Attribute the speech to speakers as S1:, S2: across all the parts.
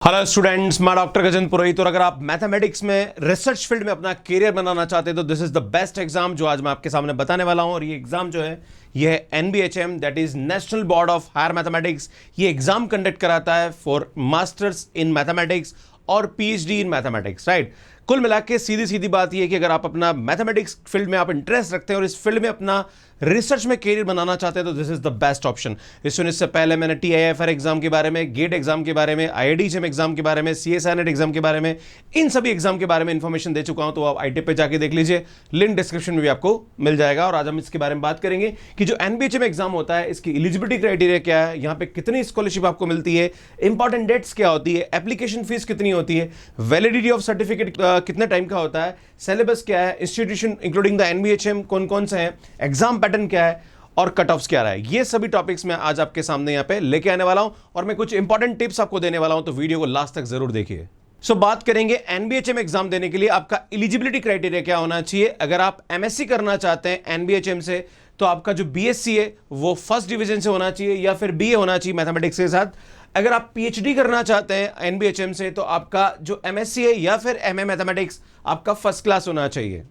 S1: Hello students, मैं doctor Gajendra पुरोहित। और अगर आप मैथमेटिक्स में रिसर्च फील्ड में अपना करियर बनाना चाहते हैं तो this is the best exam जो आज मैं आपके सामने बताने वाला हूं। और ये एग्जाम जो है ये है NBHM, that is national board of higher mathematics. ये एग्जाम कंडक्ट कराता है फॉर मास्टर्स इन मैथमेटिक्स और पीएचडी इन मैथमेटिक्स, राइट। कुल मिला के सीधी सीधी बात यह है कि अगर आप अपना मैथमेटिक्स फील्ड में आप इंटरेस्ट रखते हैं और इस फील्ड में अपना रिसर्च में करियर बनाना चाहते हैं तो this is the best option. इससे पहले मैंने टीआईएफआर एग्जाम के बारे में, गेट एग्जाम के बारे में, आईआईडीजेम एग्जाम के बारे में, सीएसआईनेट एग्जाम के बारे में, इन सभी एग्जाम के बारे में इंफॉर्मेशन दे चुका हूं। तो आप आईटी पे जाके देख लीजिए, लिंक डिस्क्रिप्शन में भी आपको मिल जाएगा। और आज हम इसके बारे में बात करेंगे कि जो एनबीएचएम एग्जाम होता है इसकी एलिजिबिलिटी क्राइटेरिया क्या है, यहां पे कितनी स्कॉलरशिप आपको मिलती है, इंपॉर्टेंट डेट्स क्या होती है, एप्लीकेशन फीस कितनी होती है, वैलिडिटी ऑफ सर्टिफिकेट कितने टाइम का होता है, सिलेबस क्या है, इंस्टीट्यूशन इंक्लूडिंग द एनबीएचएम कौन कौन से हैं, एग्जाम पैटर्न क्या है और कट ऑफ्स क्या रहा है, ये सभी टॉपिक्स मैं आज आपके सामने यहां पे लेके आने वाला हूं। और मैं कुछ इंपॉर्टेंट टिप्स आपको देने वाला हूं, तो वीडियो को लास्ट तक जरूर देखिए। बात करेंगे एनबीएचएम एग्जाम देने के लिए आपका एलिजिबिलिटी क्राइटेरिया क्या होना चाहिए। अगर आप एमएससी करना चाहते हैं एनबीएचएम से तो आपका जो बीएससी है वो फर्स्ट डिवीजन से होना चाहिए या फिर बीए होना चाहिए मैथमेटिक्स के साथ। अगर आप पीएचडी करना चाहते हैं एनबीएचएम से तो आपका जो एमएससी है या फिर एमए मैथमेटिक्स आपका फर्स्ट क्लास होना चाहिए।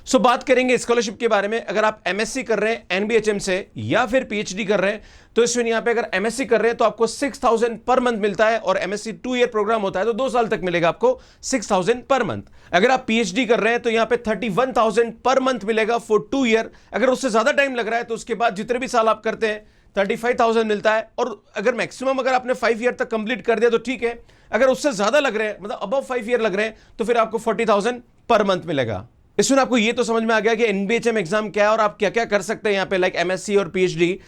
S1: बात करेंगे स्कॉलरशिप के बारे में। अगर आप एमएससी कर रहे हैं एनबीएचएम से या फिर पीएचडी कर रहे हैं तो इसमें यहां पे अगर एमएससी कर रहे हैं तो आपको 6000 पर मंथ मिलता है। और एमएससी 2 ईयर प्रोग्राम होता है तो 2 साल तक मिलेगा आपको 6000 पर मंथ। अगर आप पीएचडी कर रहे हैं तो यहां पे 31000 पर मंथ मिलेगा फॉर 2 ईयर। अगर उससे ज्यादा टाइम लग रहा है तो उसके बाद जितने भी साल आप करते हैं 35000 मिलता है। और अगर मैक्सिमम अगर आपने 5 ईयर तक कंप्लीट कर दिया तो ठीक है। अगर उससे ज्यादा लग रहे हैं, मतलब अबव 5 ईयर लग रहे हैं, तो फिर आपको 40000 पर मंथ मिलेगा। इसमें आपको ये तो समझ में आ गया कि एनबीएचएम एग्जाम क्या है और आप क्या क्या कर सकते हैं यहाँ पे, लाइक एमएससी और पीएचडी।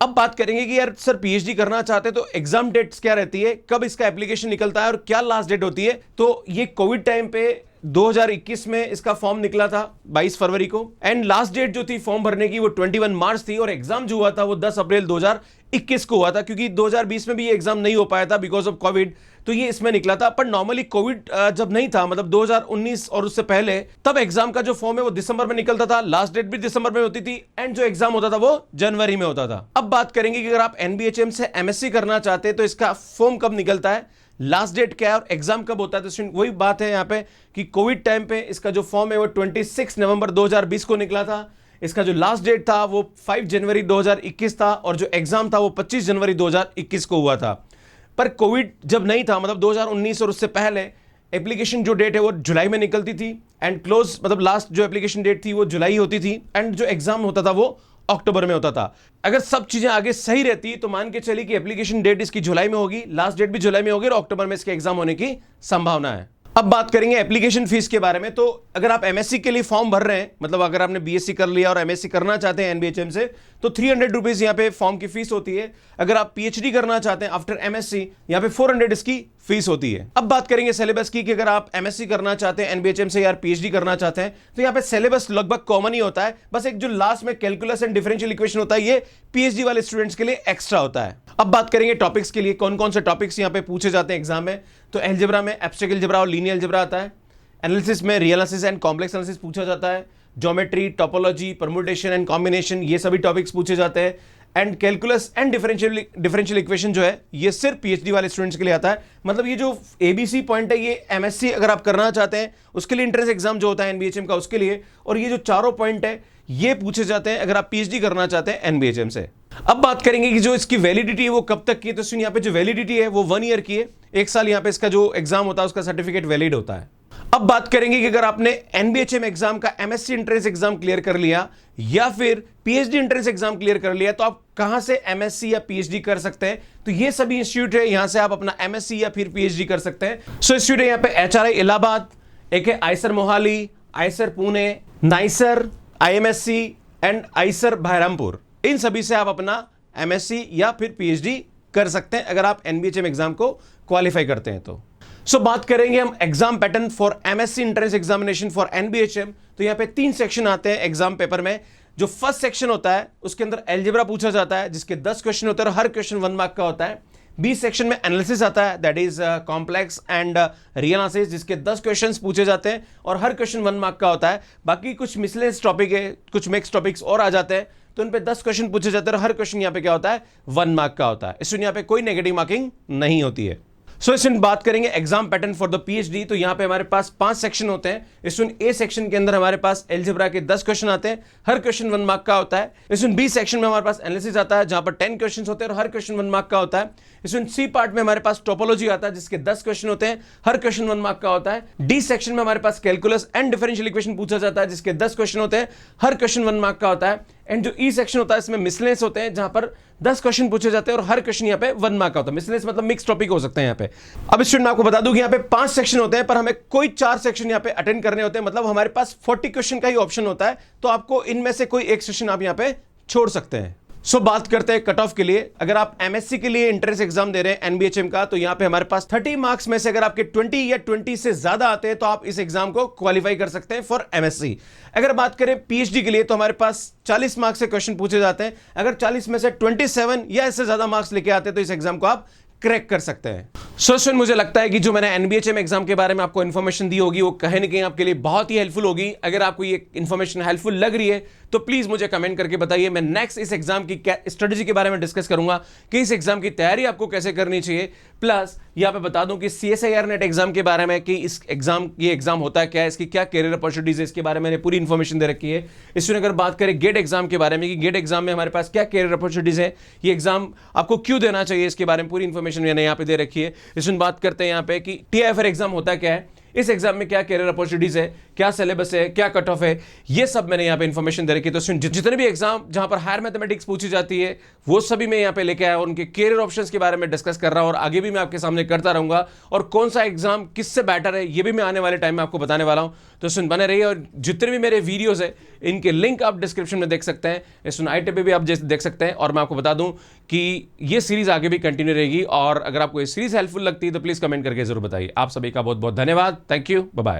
S1: अब बात करेंगे कि यार सर पीएचडी करना चाहते हैं तो एग्जाम डेट्स क्या रहती है, कब इसका एप्लीकेशन निकलता है और क्या लास्ट डेट होती है। तो ये कोविड टाइम पे 2021 में इसका फॉर्म निकला था 22 फरवरी को, एंड लास्ट डेट जो थी फॉर्म भरने की वो 21 मार्च थी। और एग्जाम जो हुआ था वो 10 अप्रैल 2021 को हुआ था, क्योंकि 2020 में भी ये एग्जाम नहीं हो पाया था बिकॉज ऑफ कोविड, तो ये इसमें निकला था। पर नॉर्मली कोविड जब नहीं था, मतलब 2019 और उससे पहले, तब एग्जाम का जो फॉर्म है वो दिसंबर में निकलता था, लास्ट डेट भी दिसंबर में होती थी, एंड जो एग्जाम होता था वो जनवरी में होता था। अब बात करेंगे कि अगर आप एनबीएचएम से एमएससी करना चाहते हैं तो इसका फॉर्म कब निकलता है, लास्ट डेट क्या है और एग्जाम कब होता है। तो वही बात है यहाँ पे कि कोविड टाइम पे इसका जो फॉर्म है वो 26 नवंबर 2020 को निकला था। इसका जो लास्ट डेट था वो 5 जनवरी 2021 था और जो एग्जाम था वो 25 जनवरी 2021 को हुआ था। पर कोविड जब नहीं था, मतलब 2019 और उससे पहले, एप्लीकेशन जो डेट है वो जुलाई में निकलती थी एंड क्लोज, मतलब लास्ट जो एप्लीकेशन डेट थी वो जुलाई होती थी, एंड जो एग्जाम होता था वो अक्टूबर में होता था। अगर सब चीजें आगे सही रहती तो मान के चलिए कि एप्लीकेशन डेट इसकी जुलाई में होगी, लास्ट डेट भी जुलाई में होगी और अक्टूबर में इसके एग्जाम होने की संभावना है। अब बात करेंगे एप्लीकेशन फीस के बारे में। तो अगर आप एमएससी के लिए फॉर्म भर रहे हैं, मतलब अगर आपने बीएससी कर लिया और एमएससी करना चाहते हैं एनबीएचएम से, तो 300 रुपीज यहाँ पे फॉर्म की फीस होती है। अगर आप पीएचडी करना चाहते हैं आफ्टर एमएससी, यहाँ पे 400 इसकी फीस होती है। अब बात करेंगे सिलेबस की कि अगर आप एमएससी करना चाहते हैं एनबीएचएम से या पीएचडी करना चाहते हैं तो यहाँ पे सिलेबस लगभग कॉमन ही होता है। बस एक जो लास्ट में कैलकुलस एंड डिफरेंशियल इक्वेशन होता है ये पीएचडी वाले स्टूडेंट्स के लिए एक्स्ट्रा होता है। अब बात करेंगे टॉपिक्स के लिए, कौन कौन से टॉपिक्स यहाँ पे पूछे जाते हैं एग्जाम में। तो अलजेब्रा में एब्स्ट्रैक्ट अलजेब्रा और लीनियर अलजेब्रा आता है। एनालिसिस में real analysis and complex analysis पूछा जाता है। Geometry, topology, permutation and combination, ये सभी टॉपिक्स पूछे जाते हैं। And calculus and differential equation जो है ये सिर्फ पीएचडी वाले स्टूडेंट्स के लिए आता है। मतलब ये जो एबीसी पॉइंट है ये एमएससी अगर आप करना चाहते हैं उसके लिए एंट्रेंस एग्जाम जो होता है एनबीएचएम का उसके लिए, और ये जो चारों पॉइंट है ये पूछे जाते हैं अगर आप पीएचडी करना चाहते हैं एनबीएचएम से। अब बात करेंगे कि जो इसकी वैलिडिटी है वो कब तक की है। तो यहाँ पे जो वैलिडिटी है वो 1 ईयर की है, 1 साल यहाँ पे इसका जो एग्जाम होता है उसका सर्टिफिकेट वैलिड होता है। अब बात करेंगे कि अगर आपने एनबीएचएम एग्जाम का एमएससी एंट्रेंस एग्जाम क्लियर कर लिया या फिर पीएचडी एंट्रेंस एग्जाम क्लियर कर लिया तो आप कहां से एमएससी या पीएचडी कर सकते हैं। तो ये सभी इंस्टीट्यूट है, यहां से आप अपना एमएससी या फिर पीएचडी कर सकते हैं। इंस्टीट्यूट है यहाँ पे एचआरआई इलाहाबाद, एक है IISER Mohali, IISER Pune, NISER, IMSc and IISER Berhampur. इन सभी से आप अपना एमएससी या फिर पीएचडी कर सकते हैं अगर आप एनबीएचएम एग्जाम को क्वालिफाई करते हैं तो। बात करेंगे हम exam pattern for MSc entrance examination for NBHM. तो यहाँ पे 3 सेक्शन आते हैं एग्जाम पेपर में। जो फर्स्ट सेक्शन होता है उसके अंदर अलजेब्रा पूछा जाता है जिसके 10 क्वेश्चन होते हैं और हर क्वेश्चन 1 मार्क का होता है। बी सेक्शन में एनालिसिस आता है, that is complex and real analysis, जिसके 10 क्वेश्चंस पूछे जाते हैं और हर क्वेश्चन 1 मार्क का होता है। बाकी कुछ मिसलेनियस टॉपिक है, कुछ मिक्स टॉपिक्स और आ जाते हैं तो इन पे 10 क्वेश्चन पूछे जाते हैं और हर क्वेश्चन यहाँ पे क्या होता है 1 मार्क का होता है। इसलिए यहाँ पे कोई नेगेटिव मार्किंग नहीं होती है। सो स्टूडेंट बात करेंगे exam pattern for the PhD. तो यहां पे हमारे पास 5 सेक्शन होते हैं। स्टूडेंट ए सेक्शन के अंदर हमारे पास एलजेब्रा के 10 क्वेश्चन आते हैं, हर क्वेश्चन 1 मार्क का होता है। स्टूडेंट बी सेक्शन में हमारे पास एनालिसिस आता है, जहां पर 10 क्वेश्चन होते हैं और हर क्वेश्चन 1 मार्क का होता है। स्टूडेंट सी पार्ट में हमारे पास टोपोलॉजी आता है, जिसके 10 क्वेश्चन होते हैं, हर क्वेश्चन 1 मार्क का होता है। डी सेक्शन में हमारे पास कैलकुलस एंड डिफरेंशियल इक्वेशन पूछा जाता है, जिसके 10 क्वेश्चन होते हैं, हर क्वेश्चन 1 मार्क का होता है। एंड जो ई सेक्शन होता है इसमें मिसलेनियस होते हैं, जहां पर 10 क्वेश्चन पूछे जाते हैं और हर क्वेश्चन यहाँ पे 1 मार्क का होता है। मिसलेनियस मतलब मिक्स टॉपिक हो सकते हैं यहाँ पे। अब स्टूडेंट मैं आपको बता दूं कि यहाँ पे 5 सेक्शन होते हैं, पर हमें कोई 4 सेक्शन यहाँ पे अटेंड करने होते हैं। मतलब हमारे पास 40 क्वेश्चन का ही ऑप्शन होता है, तो आपको इनमें से कोई एक सेक्शन आप यहाँ पे छोड़ सकते हैं। सो बात करते हैं कट ऑफ के लिए। अगर आप एमएससी के लिए एंट्रेंस एग्जाम दे रहे हैं एनबीएचएम का, तो यहां पे हमारे पास 30 मार्क्स में से अगर आपके 20 या 20 से ज्यादा आते हैं तो आप इस एग्जाम को क्वालिफाई कर सकते हैं फॉर एमएससी। अगर बात करें पीएचडी के लिए, तो हमारे पास 40 मार्क्स से क्वेश्चन पूछे जाते हैं। अगर 40 में से 27 या इससे ज्यादा मार्क्स लेके आते हैं तो इस एग्जाम को आप क्रैक कर सकते हैं। स्टूडेंट मुझे लगता है कि जो मैंने एनबीएचएम एग्जाम के बारे में आपको इन्फॉर्मेशन दी होगी वो कहीं ना कहीं आपके लिए बहुत ही हेल्पफुल होगी। अगर आपको ये इन्फॉर्मेशन हेल्पफुल लग रही है तो प्लीज मुझे कमेंट करके बताइए। मैं नेक्स्ट इस एग्जाम की स्ट्रेटेजी के बारे में डिस्कस करूंगा कि इस एग्जाम की तैयारी आपको कैसे करनी चाहिए। प्लस यहां पे बता दूं कि सीएसआईआर नेट एग्जाम के बारे में कि इस एग्जाम ये एग्जाम होता है क्या है, इसकी क्या कैरियर अपॉर्चुनिटीज है, इसके बारे में मैंने पूरी इन्फॉर्मेशन दे रखी है। इसमें अगर बात करें गेट एग्जाम के बारे में कि गेट एग्जाम में हमारे पास क्या कैरियर अपॉर्चुनिटीज है, ये एग्जाम आपको क्यों देना चाहिए, इसके बारे में पूरी इन्फॉर्मेशन मैंने यहाँ पे दे रखी है। इसमें बात करते हैं यहाँ पे कि टीआईएफआर एग्जाम होता क्या है, इस एग्जाम में क्या कैरियर अपॉर्चुनिटीज है, क्या सिलेबस है, क्या कट ऑफ है, ये सब मैंने यहाँ पे इन्फॉर्मेशन दे रखी है। तो जितने भी एग्जाम जहां पर हायर मैथमेटिक्स पूछी जाती है वो सभी मैं यहाँ पे लेके आया और उनके कैरियर ऑप्शंस के बारे में डिस्कस कर रहा हूं और आगे भी मैं आपके सामने करता रहूंगा। और कौन सा एग्जाम किससे बेटर है ये भी मैं आने वाले टाइम में आपको बताने वाला हूं। तो सुन बने रहिए और जितने भी मेरे वीडियोज है इनके लिंक आप डिस्क्रिप्शन में देख सकते हैं। सुन आई पे भी आप देख सकते हैं। और मैं आपको बता दूं कि ये सीरीज आगे भी कंटिन्यू रहेगी और अगर आपको ये सीरीज हेल्पफुल लगती है तो प्लीज कमेंट करके जरूर बताइए। आप सभी का बहुत बहुत धन्यवाद। Thank you, bye bye.